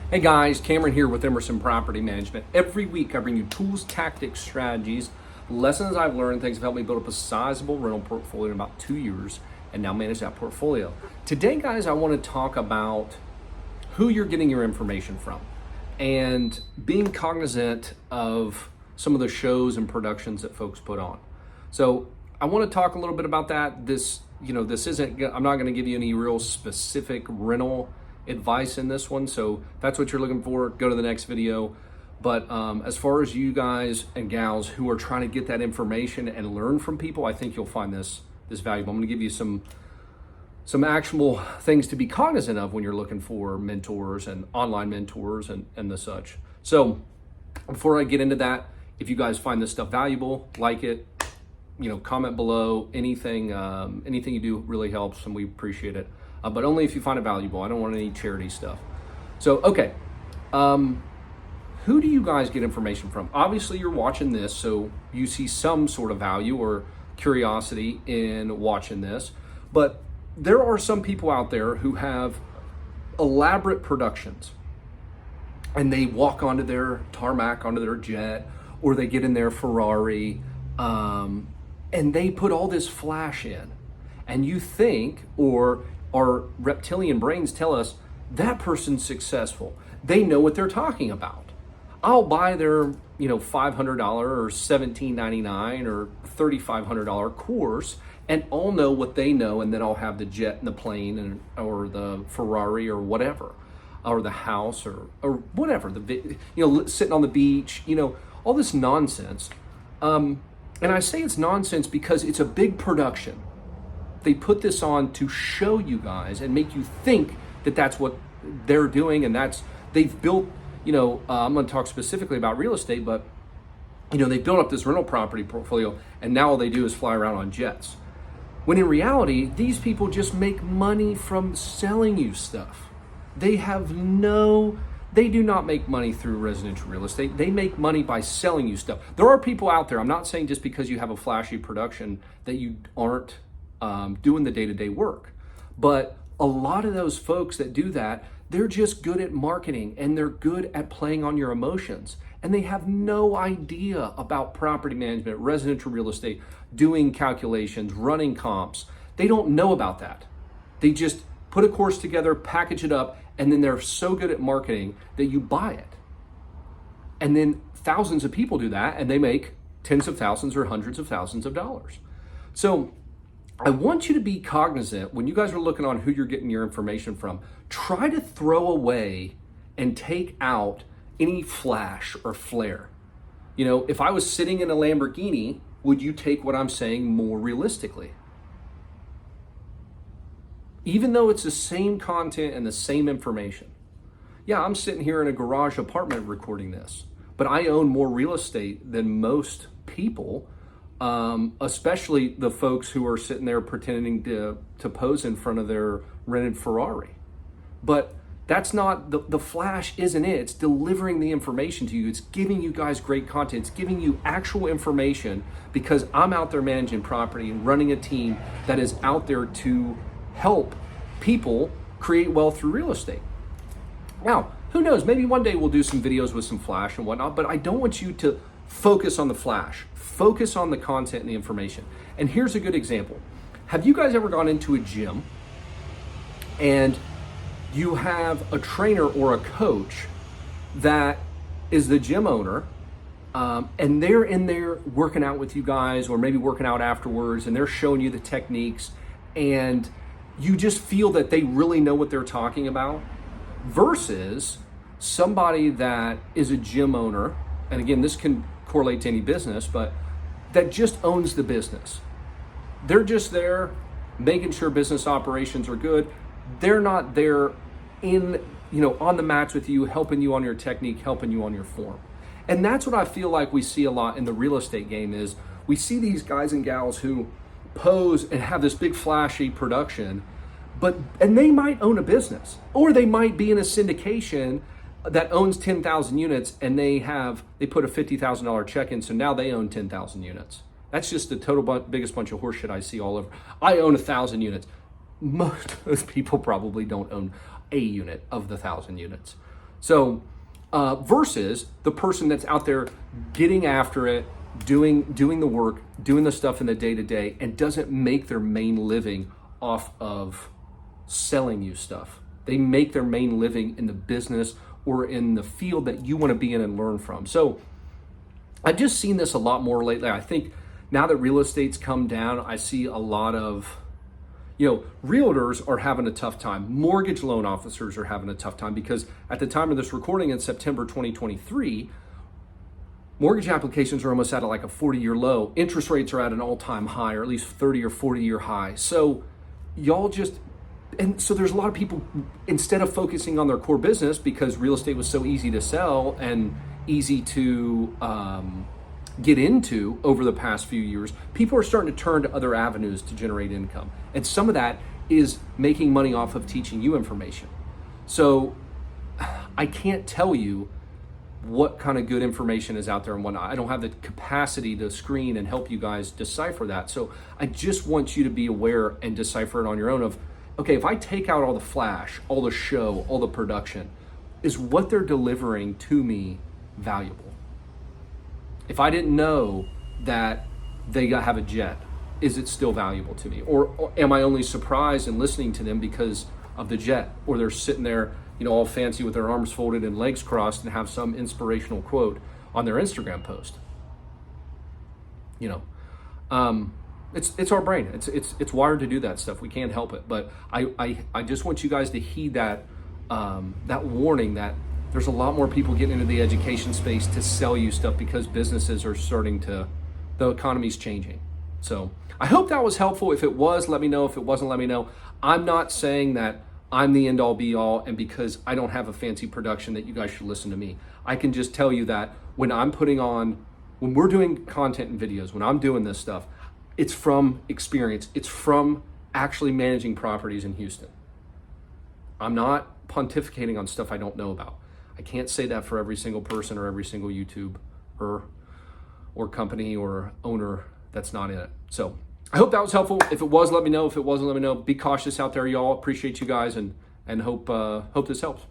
Hey guys, Cameron here with Emerson Property Management. Every week I bring you tools, tactics, strategies, lessons I've learned, things that helped me build up a sizable rental portfolio in about 2 years and now manage that portfolio. Today, guys, I want to talk about who you're getting your information from and being cognizant of some of the shows and productions that folks put on. So I want to talk a little bit about that. This isn't, I'm not going to give you any real specific rental advice in this one. So if that's what you're looking for, go to the next video. But as far as you guys and gals who are trying to get that information and learn from people, I think you'll find this valuable. I'm going to give you some actual things to be cognizant of when you're looking for mentors and online mentors and the such. So before I get into that, if you guys find this stuff valuable, like it, comment below. Anything you do really helps, and we appreciate it. But only if you find it valuable. I don't want any charity stuff. So, okay. Who do you guys get information from? Obviously, you're watching this, so you see some sort of value or curiosity in watching this. But there are some people out there who have elaborate productions, and they walk onto their tarmac, onto their jet, or they get in their Ferrari, and they put all this flash in. And you think, or our reptilian brains tell us, that person's successful. They know what they're talking about. I'll buy their, $500 or $17.99 or $3,500 course, and I'll know what they know, and then I'll have the jet and the plane or the Ferrari or whatever, or the house or whatever, sitting on the beach, all this nonsense. And I say it's nonsense because it's a big production. They put this on to show you guys and make you think that that's what they're doing, and they've built, I'm going to talk specifically about real estate, but they built up this rental property portfolio, and now all they do is fly around on jets. When in reality, these people just make money from selling you stuff. They do not make money through residential real estate. They make money by selling you stuff. There are people out there, I'm not saying just because you have a flashy production that you aren't doing the day-to-day work. But a lot of those folks that do that, they're just good at marketing, and they're good at playing on your emotions. And they have no idea about property management, residential real estate, doing calculations, running comps. They don't know about that. They just put a course together, package it up, and then they're so good at marketing that you buy it. And then thousands of people do that, and they make tens of thousands or hundreds of thousands of dollars. So I want you to be cognizant when you guys are looking on who you're getting your information from. Try to throw away and take out any flash or flare. If I was sitting in a Lamborghini, would you take what I'm saying more realistically? Even though it's the same content and the same information. Yeah, I'm sitting here in a garage apartment recording this, but I own more real estate than most people. Especially the folks who are sitting there pretending to pose in front of their rented Ferrari. But that's not, the flash isn't it. It's delivering the information to you. It's giving you guys great content. It's giving you actual information because I'm out there managing property and running a team that is out there to help people create wealth through real estate. Now, who knows? Maybe one day we'll do some videos with some flash and whatnot, but I don't want you to focus on the flash. Focus on the content and the information. And here's a good example. Have you guys ever gone into a gym and you have a trainer or a coach that is the gym owner, and they're in there working out with you guys, or maybe working out afterwards, and they're showing you the techniques, and you just feel that they really know what they're talking about, versus somebody that is a gym owner, and again, this can correlate to any business, but that just owns the business. They're just there making sure business operations are good. They're not there on the mats with you, helping you on your technique, helping you on your form. And that's what I feel like we see a lot in the real estate game is we see these guys and gals who pose and have this big flashy production, and they might own a business, or they might be in a syndication that owns 10,000 units, and they put a $50,000 check in, so now they own 10,000 units. That's just the total biggest bunch of horseshit I see all over. I own 1,000 units. Most of those people probably don't own a unit of the 1,000 units. So versus the person that's out there getting after it, doing the work, doing the stuff in the day-to-day, and doesn't make their main living off of selling you stuff. They make their main living in the business or in the field that you want to be in and learn from. So I've just seen this a lot more lately. I think now that real estate's come down, I see a lot of, realtors are having a tough time. Mortgage loan officers are having a tough time because at the time of this recording in September 2023, mortgage applications are almost at like a 40-year low. Interest rates are at an all-time high, or at least 30 or 40-year high. So so there's a lot of people, instead of focusing on their core business because real estate was so easy to sell and easy to get into over the past few years, people are starting to turn to other avenues to generate income. And some of that is making money off of teaching you information. So I can't tell you what kind of good information is out there and whatnot. I don't have the capacity to screen and help you guys decipher that. So I just want you to be aware and decipher it on your own of, okay, if I take out all the flash, all the show, all the production, is what they're delivering to me valuable? If I didn't know that they have a jet, is it still valuable to me? Or am I only surprised in listening to them because of the jet? Or they're sitting there, all fancy with their arms folded and legs crossed and have some inspirational quote on their Instagram post. It's our brain. It's wired to do that stuff. We can't help it. But I just want you guys to heed that warning that there's a lot more people getting into the education space to sell you stuff because businesses are the economy's changing. So I hope that was helpful. If it was, let me know. If it wasn't, let me know. I'm not saying that I'm the end all be all, and because I don't have a fancy production that you guys should listen to me. I can just tell you that when we're doing content and videos, when I'm doing this stuff, it's from experience. It's from actually managing properties in Houston. I'm not pontificating on stuff I don't know about. I can't say that for every single person or every single YouTuber or company or owner that's not in it. So I hope that was helpful. If it was, let me know. If it wasn't, let me know. Be cautious out there, y'all. Appreciate you guys and hope this helps.